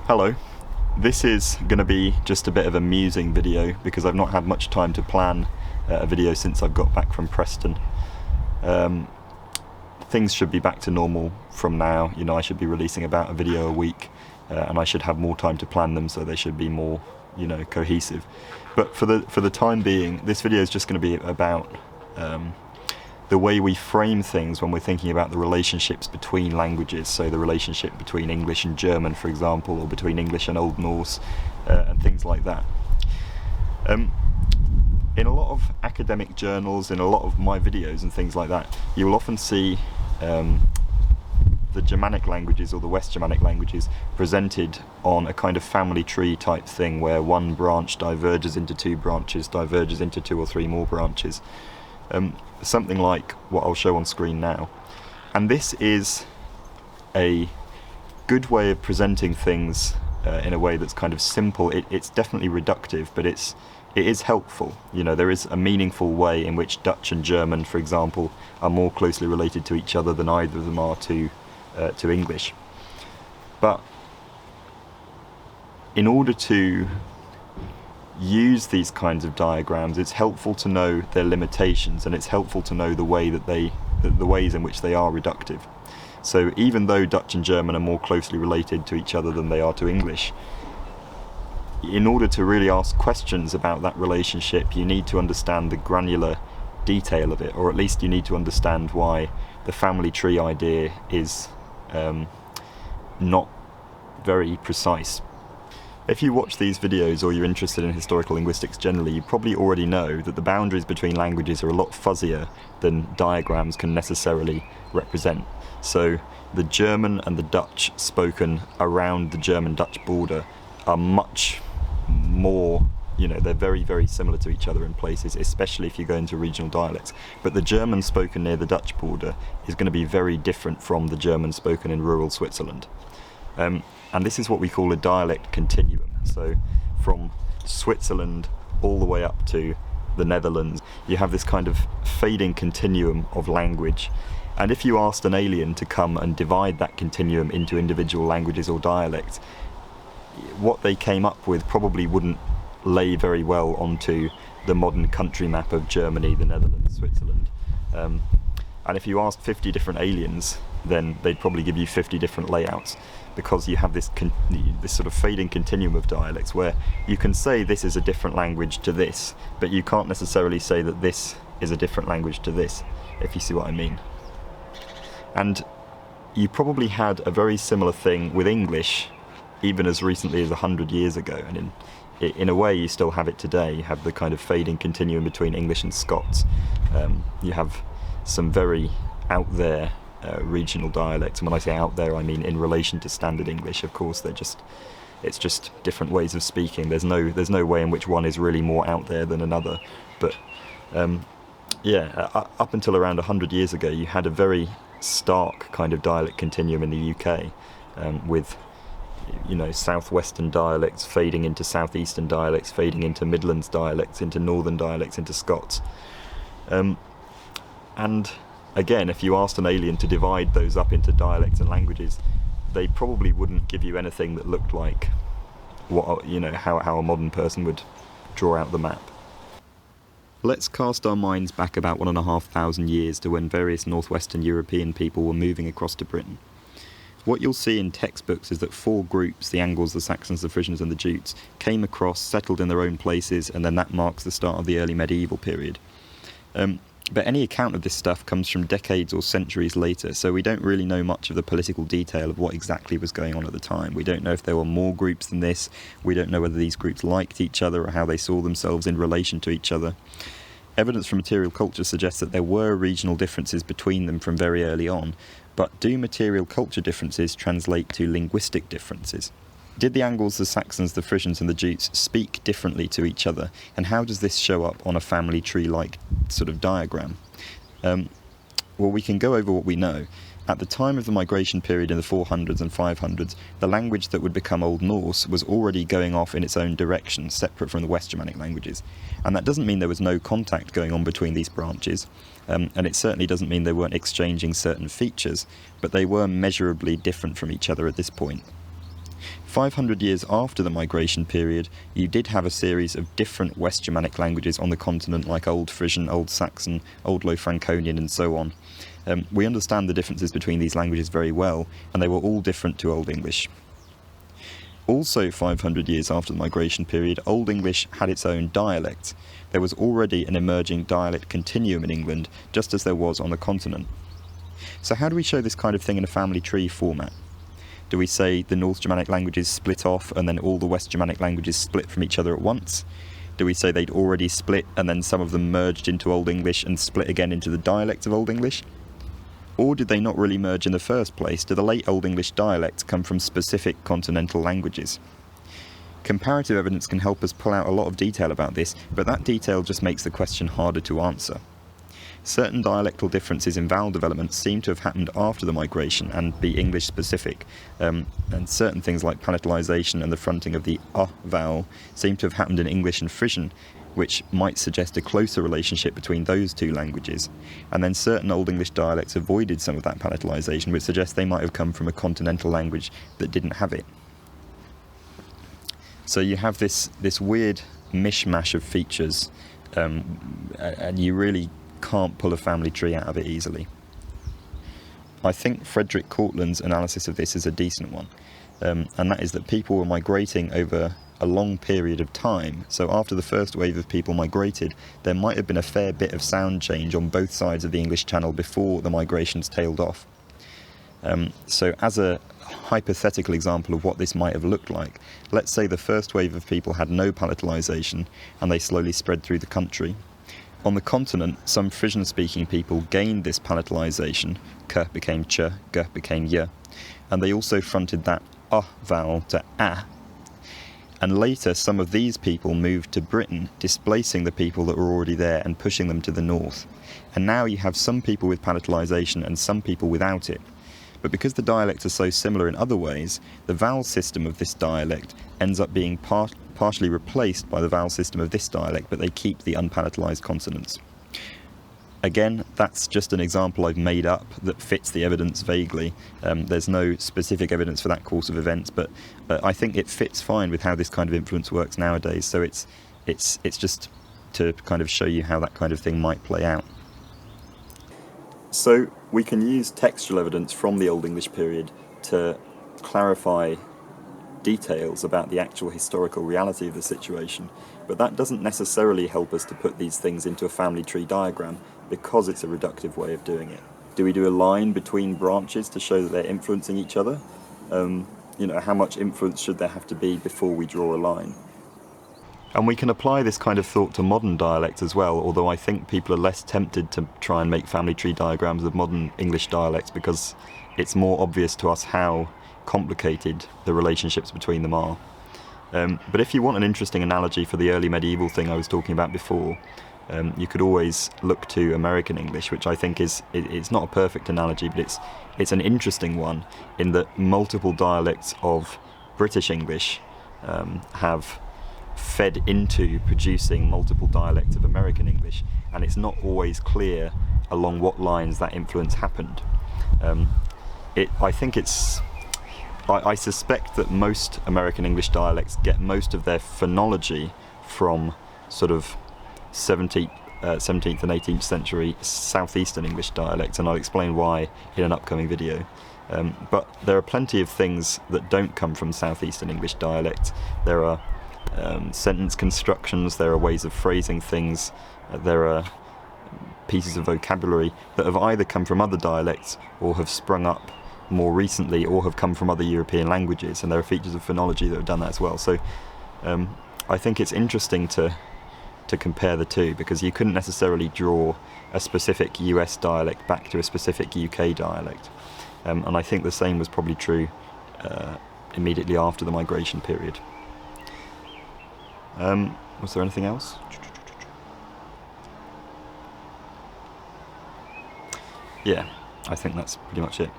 Hello. This is going to be just a bit of a musing video because I've not had much time to plan a video since I've got back from Preston. Things should be back to normal from now. You know, I should be releasing about a video a week, and I should have more time to plan them, so they should be more, you know, cohesive. But for the time being, this video is just going to be about the way we frame things when we're thinking about the relationships between languages. So the relationship between English and German, for example, or between English and Old Norse, and things like that. In a lot of academic journals, in a lot of my videos and things like that, you will often see the Germanic languages or the West Germanic languages presented on a kind of family tree type thing, where one branch diverges into two branches, diverges into two or three more branches. Something like what I'll show on screen now. And this is a good way of presenting things in a way that's kind of simple. It's definitely reductive, but it is helpful. You know, there is a meaningful way in which Dutch and German, for example, are more closely related to each other than either of them are to English. But in order to use these kinds of diagrams, it's helpful to know their limitations, and it's helpful to know the ways in which they are reductive. So even though Dutch and German are more closely related to each other than they are to English, in order to really ask questions about that relationship, you need to understand the granular detail of it, or at least you need to understand why the family tree idea is not very precise. If you watch these videos, or you're interested in historical linguistics generally, you probably already know that the boundaries between languages are a lot fuzzier than diagrams can necessarily represent. So the German and the Dutch spoken around the German-Dutch border are much more, you know, they're very, very similar to each other in places, especially if you go into regional dialects. But the German spoken near the Dutch border is going to be very different from the German spoken in rural Switzerland. And this is what we call a dialect continuum. So from Switzerland all the way up to the Netherlands, you have this kind of fading continuum of language. And if you asked an alien to come and divide that continuum into individual languages or dialects, what they came up with probably wouldn't lay very well onto the modern country map of Germany, the Netherlands, Switzerland. And if you asked 50 different aliens, then they'd probably give you 50 different layouts, because you have this sort of fading continuum of dialects where you can say this is a different language to this, but you can't necessarily say that this is a different language to this, if you see what I mean. And you probably had a very similar thing with English even as recently as 100 years ago, and in a way you still have it today. You have the kind of fading continuum between English and Scots. You have some very out there regional dialects, and when I say out there, I mean in relation to standard English. Of course, it's just different ways of speaking. There's no way in which one is really more out there than another. But up until around 100 years ago, you had a very stark kind of dialect continuum in the UK, with, you know, southwestern dialects fading into southeastern dialects, fading into Midlands dialects, into northern dialects, into Scots. And again, if you asked an alien to divide those up into dialects and languages, they probably wouldn't give you anything that looked like what, you know, how a modern person would draw out the map. Let's cast our minds back about 1,500 years to when various northwestern European people were moving across to Britain. What you'll see in textbooks is that four groups, the Angles, the Saxons, the Frisians and the Jutes, came across, settled in their own places, and then that marks the start of the early medieval period. But any account of this stuff comes from decades or centuries later, so we don't really know much of the political detail of what exactly was going on at the time. We don't know if there were more groups than this. We don't know whether these groups liked each other or how they saw themselves in relation to each other. Evidence from material culture suggests that there were regional differences between them from very early on, but do material culture differences translate to linguistic differences? Did the Angles, the Saxons, the Frisians and the Jutes speak differently to each other, and how does this show up on a family tree-like sort of diagram? Well, we can go over what we know. At the time of the migration period in the 400s and 500s, the language that would become Old Norse was already going off in its own direction, separate from the West Germanic languages. And that doesn't mean there was no contact going on between these branches, and it certainly doesn't mean they weren't exchanging certain features, but they were measurably different from each other at this point. 500 years after the migration period, you did have a series of different West Germanic languages on the continent, like Old Frisian, Old Saxon, Old Low Franconian, and so on. We understand the differences between these languages very well, and they were all different to Old English. Also 500 years after the migration period, Old English had its own dialect. There was already an emerging dialect continuum in England, just as there was on the continent. So how do we show this kind of thing in a family tree format? Do we say the North Germanic languages split off and then all the West Germanic languages split from each other at once? Do we say they'd already split and then some of them merged into Old English and split again into the dialect of Old English? Or did they not really merge in the first place? Do the late Old English dialects come from specific continental languages? Comparative evidence can help us pull out a lot of detail about this, but that detail just makes the question harder to answer. Certain dialectal differences in vowel development seem to have happened after the migration and be English specific, and certain things like palatalization and the fronting of the vowel seem to have happened in English and Frisian, which might suggest a closer relationship between those two languages. And then certain Old English dialects avoided some of that palatalization, which suggests they might have come from a continental language that didn't have it. So you have this weird mishmash of features, and you really can't pull a family tree out of it easily. I think Frederick Cortland's analysis of this is a decent one, and that is that people were migrating over a long period of time. So after the first wave of people migrated, there might have been a fair bit of sound change on both sides of the English Channel before the migrations tailed off. So as a hypothetical example of what this might have looked like, let's say the first wave of people had no palatalization and they slowly spread through the country. On the continent, some Frisian-speaking people gained this palatalization, k became ch, g became y, and they also fronted that vowel to a. And later, some of these people moved to Britain, displacing the people that were already there and pushing them to the north. And now you have some people with palatalization and some people without it. But because the dialects are so similar in other ways, the vowel system of this dialect ends up being partially replaced by the vowel system of this dialect, but they keep the unpalatalized consonants. Again, that's just an example I've made up that fits the evidence vaguely. There's no specific evidence for that course of events, but I think it fits fine with how this kind of influence works nowadays. So it's just to kind of show you how that kind of thing might play out. So we can use textual evidence from the Old English period to clarify details about the actual historical reality of the situation, but that doesn't necessarily help us to put these things into a family tree diagram because it's a reductive way of doing it. Do we do a line between branches to show that they're influencing each other? How much influence should there have to be before we draw a line? And we can apply this kind of thought to modern dialect as well, although I think people are less tempted to try and make family tree diagrams of modern English dialects because it's more obvious to us how complicated the relationships between them are. But if you want an interesting analogy for the early medieval thing I was talking about before, you could always look to American English, which I think it's not a perfect analogy, but it's an interesting one in that multiple dialects of British English have fed into producing multiple dialects of American English, and it's not always clear along what lines that influence happened. I suspect that most American English dialects get most of their phonology from sort of 17th and 18th century southeastern English dialects, and I'll explain why in an upcoming video. But there are plenty of things that don't come from southeastern English dialect. There are sentence constructions, there are ways of phrasing things, there are pieces of vocabulary that have either come from other dialects or have sprung up more recently or have come from other European languages, and there are features of phonology that have done that as well. So I think it's interesting to compare the two, because you couldn't necessarily draw a specific US dialect back to a specific UK dialect, and I think the same was probably true immediately after the migration period. Was there anything else? Yeah, I think that's pretty much it.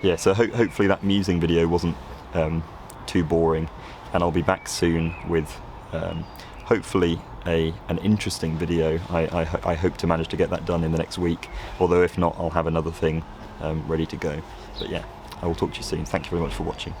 Yeah, so hopefully that musing video wasn't too boring, and I'll be back soon with hopefully an interesting video. I hope to manage to get that done in the next week, although if not, I'll have another thing ready to go. But yeah, I will talk to you soon. Thank you very much for watching.